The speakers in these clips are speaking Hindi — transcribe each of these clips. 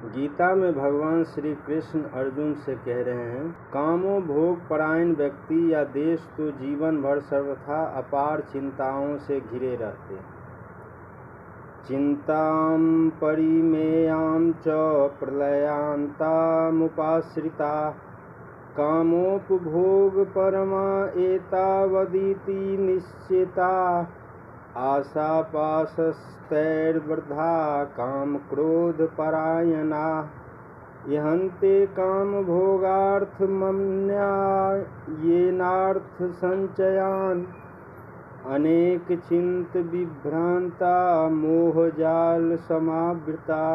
गीता में भगवान श्री कृष्ण अर्जुन से कह रहे हैं, कामों भोग परायण व्यक्ति या देश तो जीवन भर सर्वथा अपार चिंताओं से घिरे रहते हैं। चिंताम परिमेयाम च प्रलयांतामुपाश्रिता कामोपभोग परमा एतावदिति निश्चिता आशापाशस्तैर्वृद्धा काम क्रोध परायणा यहन्ते काम भोगार्थमन्यायेनार्थ संचयान अनेक चिंत विभ्रांता मोहजाल समावृता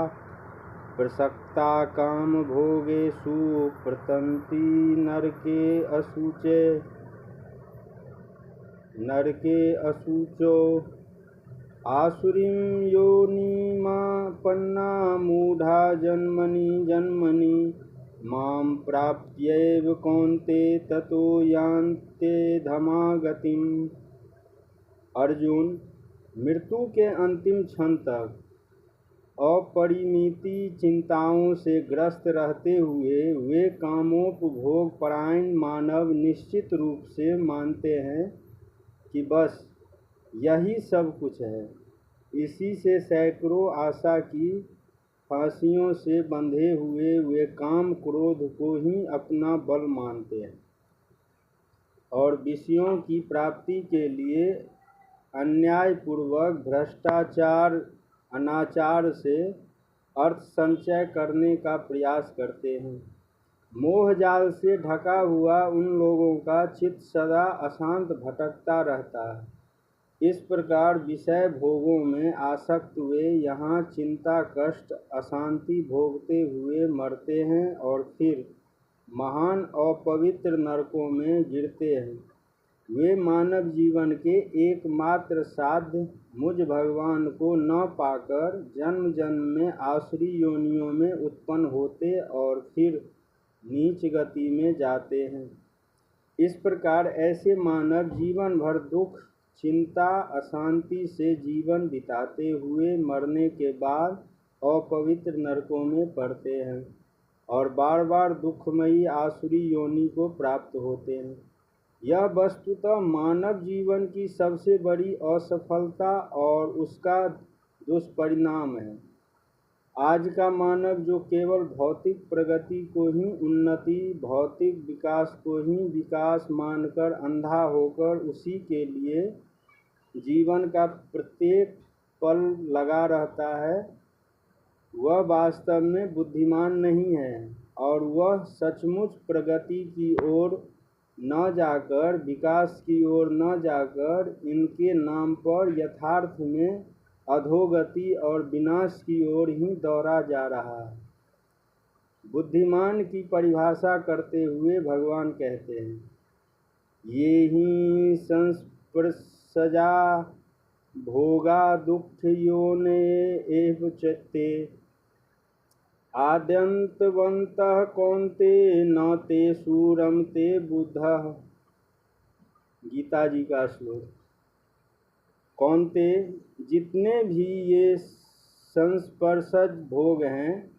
प्रसक्ता काम भोगेषु प्रतन्ति नरके अशुचो आसुरीं योनिमापन्ना मूढ़ा जन्मनि मां प्राप्यैव कौन्ते ततो यान्ते धमागतिम्। अर्जुन, मृत्यु के अंतिम क्षण तक अपरिमित चिंताओं से ग्रस्त रहते हुए वे कामोपभोग परायण मानव निश्चित रूप से मानते हैं कि बस यही सब कुछ है। इसी से सैकड़ों आशा की फांसियों से बंधे हुए वे काम क्रोध को ही अपना बल मानते हैं और विषयों की प्राप्ति के लिए अन्यायपूर्वक भ्रष्टाचार अनाचार से अर्थ संचय करने का प्रयास करते हैं। मोहजाल से ढका हुआ उन लोगों का चित्त सदा अशांत भटकता रहता है। इस प्रकार विषय भोगों में आसक्त वे यहाँ चिंता कष्ट अशांति भोगते हुए मरते हैं और फिर महान अपवित्र नरकों में गिरते हैं। वे मानव जीवन के एकमात्र साध्य मुझ भगवान को न पाकर जन्म जन्म में आसुरी योनियों में उत्पन्न होते और फिर नीच गति में जाते हैं। इस प्रकार ऐसे मानव जीवन भर दुख चिंता अशांति से जीवन बिताते हुए मरने के बाद अपवित्र नरकों में पड़ते हैं और बार बार दुखमयी आसुरी योनि को प्राप्त होते हैं। यह वस्तुतः मानव जीवन की सबसे बड़ी असफलता और उसका दुष्परिणाम है। आज का मानव जो केवल भौतिक प्रगति को ही उन्नति, भौतिक विकास को ही विकास मानकर अंधा होकर उसी के लिए जीवन का प्रत्येक पल लगा रहता है, वह वास्तव में बुद्धिमान नहीं है और वह सचमुच प्रगति की ओर न जाकर, विकास की ओर न जाकर इनके नाम पर यथार्थ में अधोगति और विनाश की ओर ही दौड़ा जा रहा है। बुद्धिमान की परिभाषा करते हुए भगवान कहते हैं, ये ही संस्पृशजा भोगा दुख योने एव चित्ते आद्यन्तवन्तः कौन्ते न तेषु रमते बुद्धः। गीता जी का श्लोक। कौन्ते, जितने भी ये संस्पर्शज भोग हैं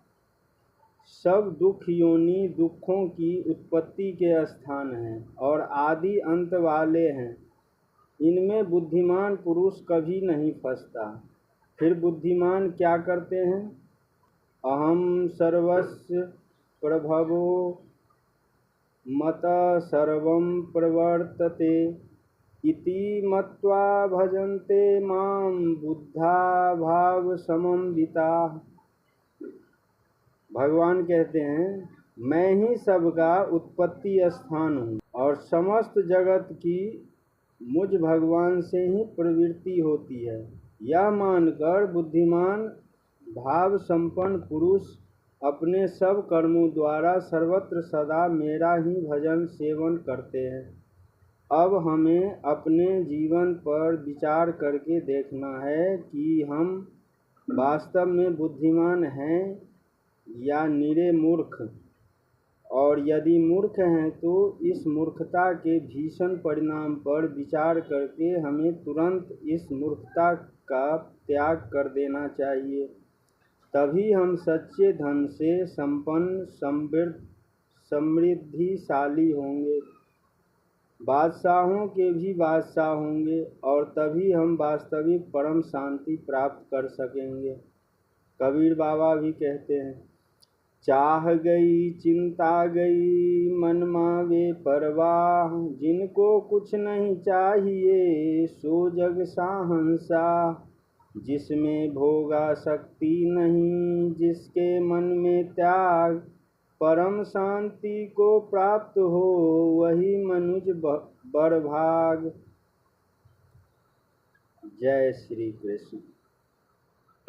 सब दुख योनि दुखों की उत्पत्ति के स्थान हैं और आदि अंत वाले हैं। इनमें बुद्धिमान पुरुष कभी नहीं फंसता। फिर बुद्धिमान क्या करते हैं? अहम सर्वस्य प्रभवो मतः सर्वं प्रवर्तते इति मत्वा भजन्ते मां बुद्धा भाव समन्विताः। भगवान कहते हैं, मैं ही सबका उत्पत्ति स्थान हूँ और समस्त जगत की मुझ भगवान से ही प्रवृत्ति होती है। यह मानकर बुद्धिमान भाव संपन्न पुरुष अपने सब कर्मों द्वारा सर्वत्र सदा मेरा ही भजन सेवन करते हैं। अब हमें अपने जीवन पर विचार करके देखना है कि हम वास्तव में बुद्धिमान हैं या निरे मूर्ख, और यदि मूर्ख हैं तो इस मूर्खता के भीषण परिणाम पर विचार करके हमें तुरंत इस मूर्खता का त्याग कर देना चाहिए। तभी हम सच्चे धन से संपन्न समृद्धिशाली होंगे, बादशाहों के भी बादशाह होंगे, और तभी हम वास्तविक परम शांति प्राप्त कर सकेंगे। कबीर बाबा भी कहते हैं, चाह गई चिंता गई मन मावे परवाह, जिनको कुछ नहीं चाहिए सो जग शाहंशाह, जिसमें भोगा शक्ति नहीं जिसके मन में त्याग, परम शांति को प्राप्त हो वही मनुज बड़भाग। जय श्री कृष्ण।